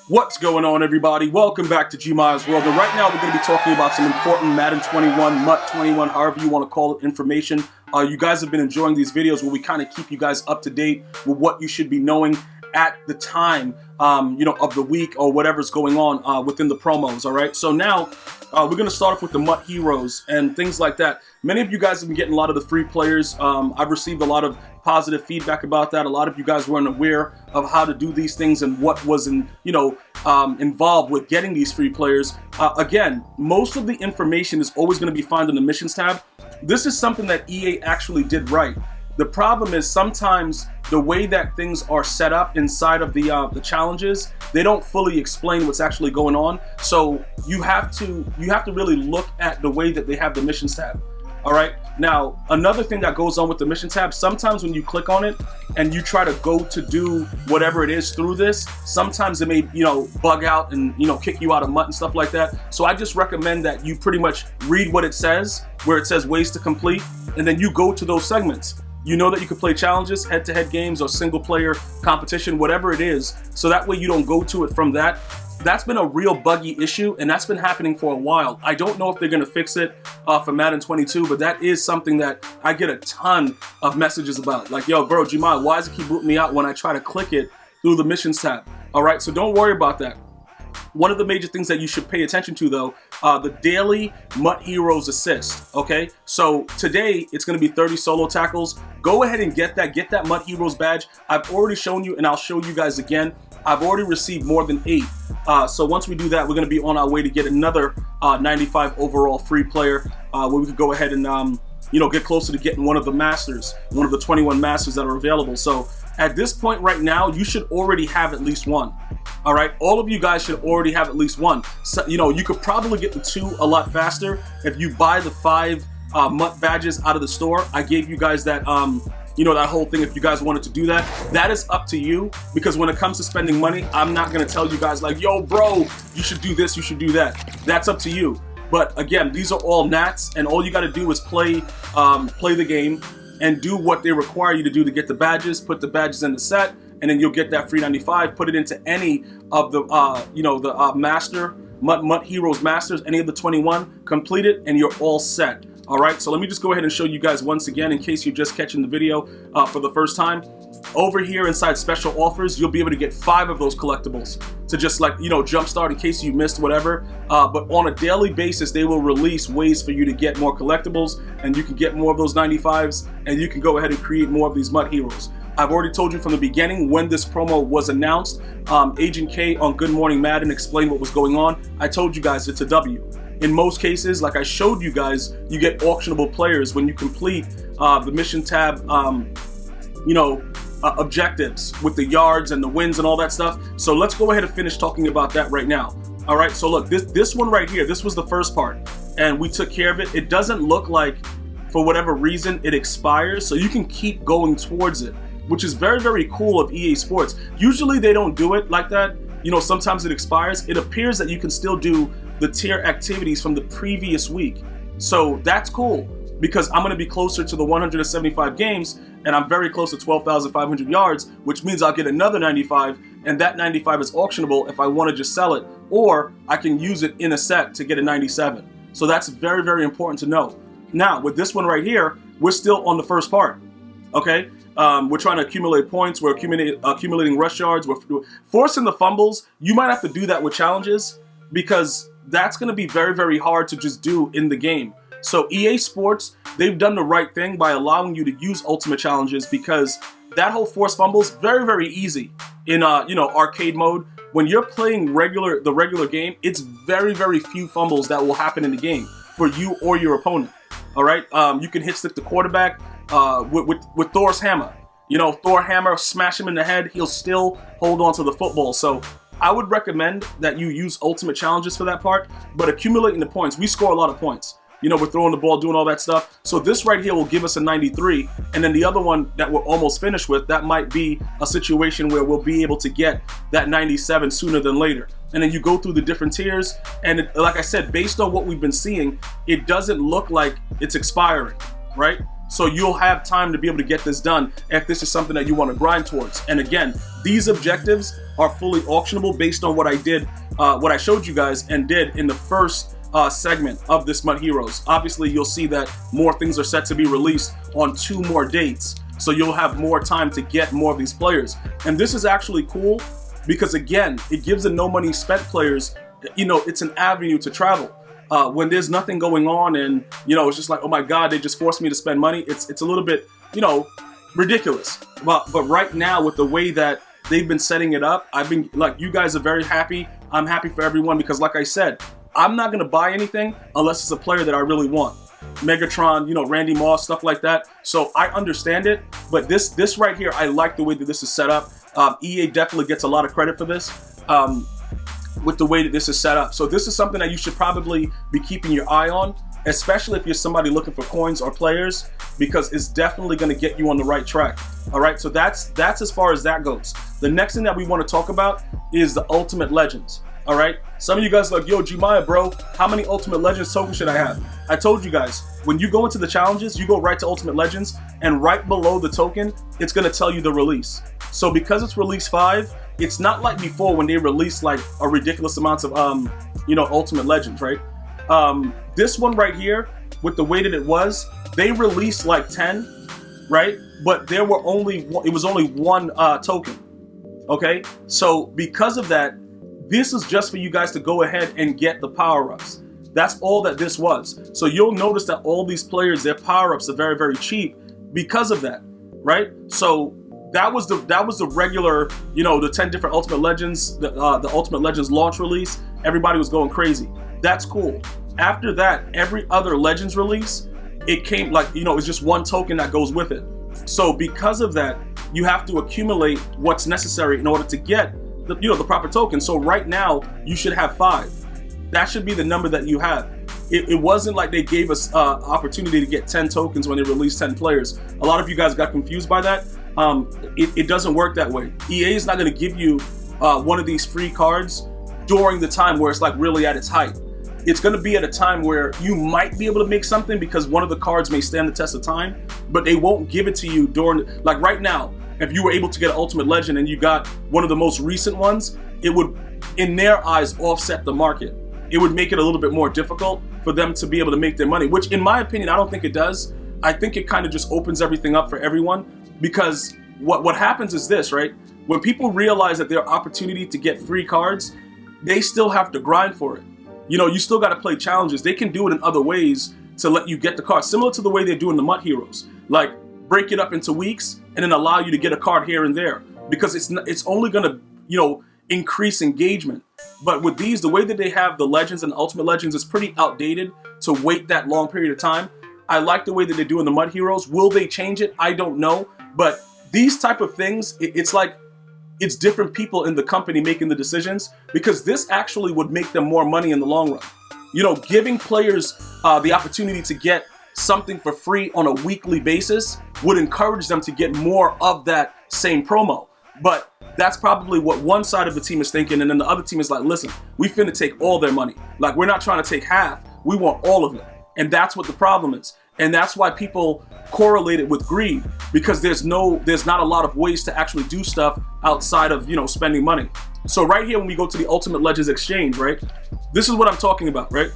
What's going on, everybody? Welcome back to GmiasWorld, and right now we're going to be talking about some important Madden 21, MUT 21, however you want to call it, information. You guys have been enjoying these videos where we kind of keep you guys up to date with what you should be knowing at the time, of the week or whatever's going on within the promos. All right, so now we're going to start off with the MUT heroes and things like that. Many of you guys have been getting a lot of the free players. I've received a lot of positive feedback about that. A lot of you guys weren't aware of how to do these things and what was involved with getting these free players. Again, most of the information is always going to be found in the missions tab. This is something that EA actually did right. The problem is sometimes the way that things are set up inside of the challenges, they don't fully explain what's actually going on. So you have to really look at the way that they have the missions tab. All right. Now, another thing that goes on with the mission tab, sometimes when you click on it and you try to go to do whatever it is through this, sometimes it may, bug out and, kick you out of MUT and stuff like that. So I just recommend that you pretty much read what it says, where it says ways to complete, and then you go to those segments. You know that you can play challenges, head-to-head games, or single-player competition, whatever it is, so that way you don't go to it from that. That's been a real buggy issue, and that's been happening for a while. I don't know if they're going to fix it for Madden 22, but that is something that I get a ton of messages about. Like, yo, bro, Gmi, why does it keep booting me out when I try to click it through the missions tab? All right, so don't worry about that. One of the major things that you should pay attention to, though, the daily MUT Heroes assist, okay? So today, it's going to be 30 solo tackles. Go ahead and get that MUT Heroes badge. I've already shown you, and I'll show you guys again. I've already received more than 8. So once we do that, we're going to be on our way to get another 95 overall free player where we could go ahead and, get closer to getting one of the masters, one of the 21 masters that are available. So at this point right now, you should already have at least one. All right, all of you guys should already have at least one. So, you could probably get the 2 a lot faster if you buy the 5 MUT badges out of the store. I gave you guys that, that whole thing. If you guys wanted to do that, that is up to you. Because when it comes to spending money, I'm not gonna tell you guys like, yo, bro, you should do this, you should do that. That's up to you. But again, these are all nats, and all you got to do is play the game and do what they require you to do to get the badges. Put the badges in the set, and then you'll get that free 95. Put it into any of the master MUT Heroes Masters, any of the 21. Complete it, and you're all set. All right. So let me just go ahead and show you guys once again, in case you're just catching the video for the first time. Over here inside special offers, you'll be able to get 5 of those collectibles to just jumpstart in case you missed whatever. But on a daily basis, they will release ways for you to get more collectibles, and you can get more of those 95s, and you can go ahead and create more of these MUT Heroes. I've already told you from the beginning when this promo was announced. Agent K on Good Morning Madden explained what was going on. I told you guys it's a W. In most cases, like I showed you guys, you get auctionable players when you complete the mission tab, objectives with the yards and the wins and all that stuff. So let's go ahead and finish talking about that right now. All right, so look, this one right here, this was the first part, and we took care of it. It doesn't look like, for whatever reason, it expires, so you can keep going towards it, which is very, very cool of EA Sports. Usually they don't do it like that. Sometimes it expires. It appears that you can still do the tier activities from the previous week. So that's cool, because I'm going to be closer to the 175 games, and I'm very close to 12,500 yards, which means I'll get another 95, and that 95 is auctionable if I want to just sell it, or I can use it in a set to get a 97. So that's very, very important to know. Now, with this one right here, we're still on the first part, okay? We're trying to accumulate points, we're accumulating rush yards, we're forcing the fumbles. You might have to do that with challenges, because that's going to be very, very hard to just do in the game. So EA Sports, they've done the right thing by allowing you to use ultimate challenges, because that whole force fumble is very, very easy in arcade mode. When you're playing the regular game, it's very, very few fumbles that will happen in the game for you or your opponent. All right, you can hit stick the quarterback with Thor's hammer. Thor hammer, smash him in the head, he'll still hold on to the football. So I would recommend that you use ultimate challenges for that part, but accumulating the points, we score a lot of points. We're throwing the ball, doing all that stuff. So this right here will give us a 93, and then the other one that we're almost finished with, that might be a situation where we'll be able to get that 97 sooner than later. And then you go through the different tiers, and like I said, based on what we've been seeing, it doesn't look like it's expiring, right? So you'll have time to be able to get this done if this is something that you want to grind towards. And again, these objectives are fully auctionable based on what I did, what I showed you guys and did in the first segment of this MUT Heroes. Obviously, you'll see that more things are set to be released on 2 more dates, so you'll have more time to get more of these players. And this is actually cool because, again, it gives the no money spent players, you know, it's an avenue to travel. When there's nothing going on and, you know, it's just like, oh my God, they just forced me to spend money. It's a little bit, you know, ridiculous. But right now, with the way that they've been setting it up, I've been, like, you guys are very happy. I'm happy for everyone because, like I said, I'm not going to buy anything unless it's a player that I really want. Megatron, you know, Randy Moss, stuff like that. So I understand it, but this right here, I like the way that this is set up. EA definitely gets a lot of credit for this. With the way that this is set up. So this is something that you should probably be keeping your eye on, especially if you're somebody looking for coins or players, because it's definitely going to get you on the right track. All right, so that's as far as that goes. The next thing that we want to talk about is the Ultimate Legends. All right, some of you guys are like, yo, Gmia, bro, how many Ultimate Legends tokens should I have? I told you guys, when you go into the challenges, you go right to Ultimate Legends, and right below the token, it's going to tell you the release. So because it's release 5, it's not like before when they released like a ridiculous amount of, you know, Ultimate Legends, right? This one right here, with the way that it was, they released like 10, right? But there were only, it was only 1 token, okay? So because of that, this is just for you guys to go ahead and get the power-ups. That's all that this was. So you'll notice that all these players, their power-ups are very, very cheap because of that, right? So that was the regular, you know, the 10 different Ultimate Legends, the Ultimate Legends launch release. Everybody was going crazy. That's cool. After that, every other Legends release, it came like, you know, it's just 1 token that goes with it. So because of that, you have to accumulate what's necessary in order to get the, you know, the proper token. So right now, you should have 5. That should be the number that you have. It wasn't like they gave us opportunity to get 10 tokens when they released 10 players. A lot of you guys got confused by that. It doesn't work that way. EA is not going to give you one of these free cards during the time where it's like really at its height. It's going to be at a time where you might be able to make something because one of the cards may stand the test of time, but they won't give it to you during, like right now, if you were able to get an Ultimate Legend and you got one of the most recent ones, it would, in their eyes, offset the market. It would make it a little bit more difficult for them to be able to make their money, which in my opinion, I don't think it does. I think it kind of just opens everything up for everyone, because what happens is this, right? When people realize that there are opportunity to get free cards, they still have to grind for it. You know, you still got to play challenges. They can do it in other ways to let you get the card, similar to the way they're doing the MUT Heroes. Like break it up into weeks and then allow you to get a card here and there, because it's only going to, you know, increase engagement. But with these, the way that they have the Legends and the Ultimate Legends is pretty outdated to wait that long period of time. I like the way that they're doing the MUT Heroes. Will they change it? I don't know. But these type of things, it's like it's different people in the company making the decisions, because this actually would make them more money in the long run. You know, giving players the opportunity to get something for free on a weekly basis would encourage them to get more of that same promo. But that's probably what one side of the team is thinking, and then the other team is like, listen, we finna take all their money. Like, we're not trying to take half, we want all of it. And that's what the problem is. And that's why people correlate it with greed, because there's not a lot of ways to actually do stuff outside of, you know, spending money. So right here, when we go to the Ultimate Legends Exchange, right, this is what I'm talking about, right?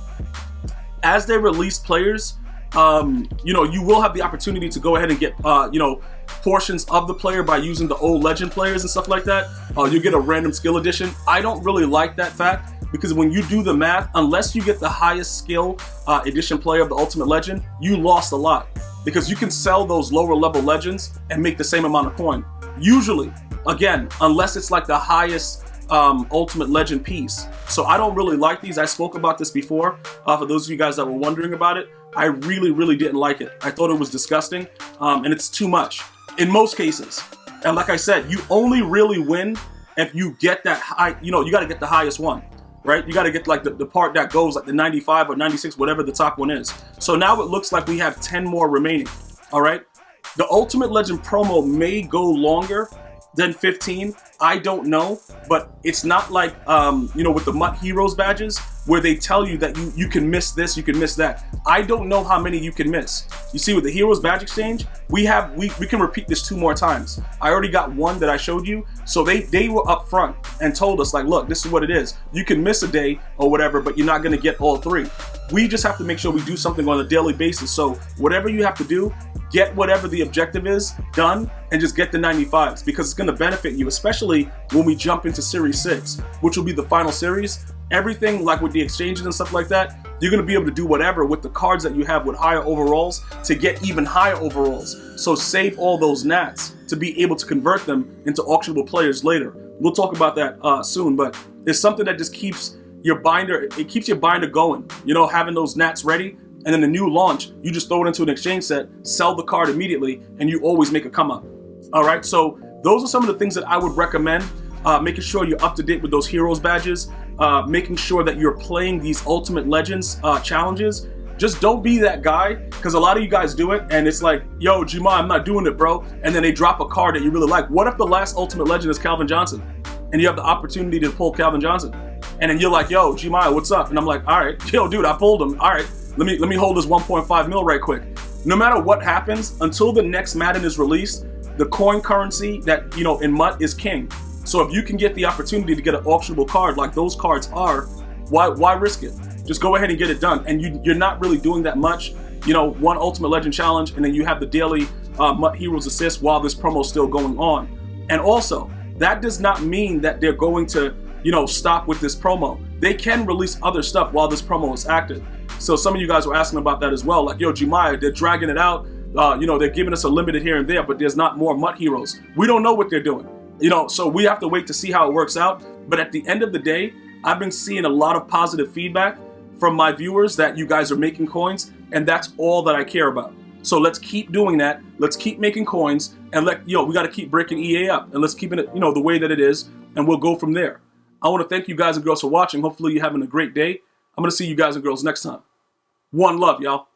As they release players, you know, you will have the opportunity to go ahead and get, you know, portions of the player by using the old legend players and stuff like that. You get a random skill edition. I don't really like that fact, because when you do the math, unless you get the highest skill edition player of the Ultimate Legend, you lost a lot, because you can sell those lower level legends and make the same amount of coin. Usually, again, unless it's like the highest Ultimate Legend piece. So I don't really like these. I spoke about this before. For those of you guys that were wondering about it, I really didn't like it. I thought it was disgusting, and it's too much in most cases. And like I said, you only really win if you get that high, you know, you got to get the highest one, right? You got to get like the part that goes like the 95 or 96, whatever the top one is. So now it looks like we have 10 more remaining, all right? The Ultimate Legend promo may go longer than 15. I don't know, but it's not like, you know, with the MUT Heroes badges, where they tell you that you can miss this, you can miss that. I don't know how many you can miss. You see, with the Heroes Badge Exchange, we can repeat this 2 more times. I already got one that I showed you, so they were up front and told us, like, look, this is what it is. You can miss a day or whatever, but you're not gonna get all 3. We just have to make sure we do something on a daily basis. So whatever you have to do, get whatever the objective is done and just get the 95s, because it's gonna benefit you, especially when we jump into Series 6, which will be the final series. Everything, like with the exchanges and stuff like that, you're gonna be able to do whatever with the cards that you have with higher overalls to get even higher overalls. So save all those nats to be able to convert them into auctionable players later. We'll talk about that soon, but it's something that just keeps your binder, it keeps your binder going. You know, having those nats ready, and then the new launch, you just throw it into an exchange set, sell the card immediately, and you always make a come up. All right, so those are some of the things that I would recommend. Making sure you're up to date with those Heroes badges, making sure that you're playing these Ultimate Legends challenges. Just don't be that guy, because a lot of you guys do it, and it's like, yo, Gma, I'm not doing it, bro. And then they drop a card that you really like. What if the last Ultimate Legend is Calvin Johnson, and you have the opportunity to pull Calvin Johnson? And then you're like, yo, Gma, what's up? And I'm like, all right, yo, dude, I pulled him. All right, let me hold this 1.5 mil right quick. No matter what happens, until the next Madden is released, the coin currency that, you know, in MUT is king. So if you can get the opportunity to get an auctionable card like those cards are, why risk it? Just go ahead and get it done. And you're not really doing that much. You know, 1 Ultimate Legend challenge, and then you have the daily MUT Heroes assist while this promo is still going on. And also, that does not mean that they're going to, you know, stop with this promo. They can release other stuff while this promo is active. So some of you guys were asking about that as well. Like, yo, Gmia, they're dragging it out. You know, they're giving us a limited here and there, but there's not more MUT Heroes. We don't know what they're doing. You know, so we have to wait to see how it works out. But at the end of the day, I've been seeing a lot of positive feedback from my viewers that you guys are making coins, and that's all that I care about. So let's keep doing that. Let's keep making coins, and we got to keep breaking EA up, and let's keep it, you know, the way that it is, and we'll go from there. I want to thank you guys and girls for watching. Hopefully you're having a great day. I'm going to see you guys and girls next time. One love, y'all.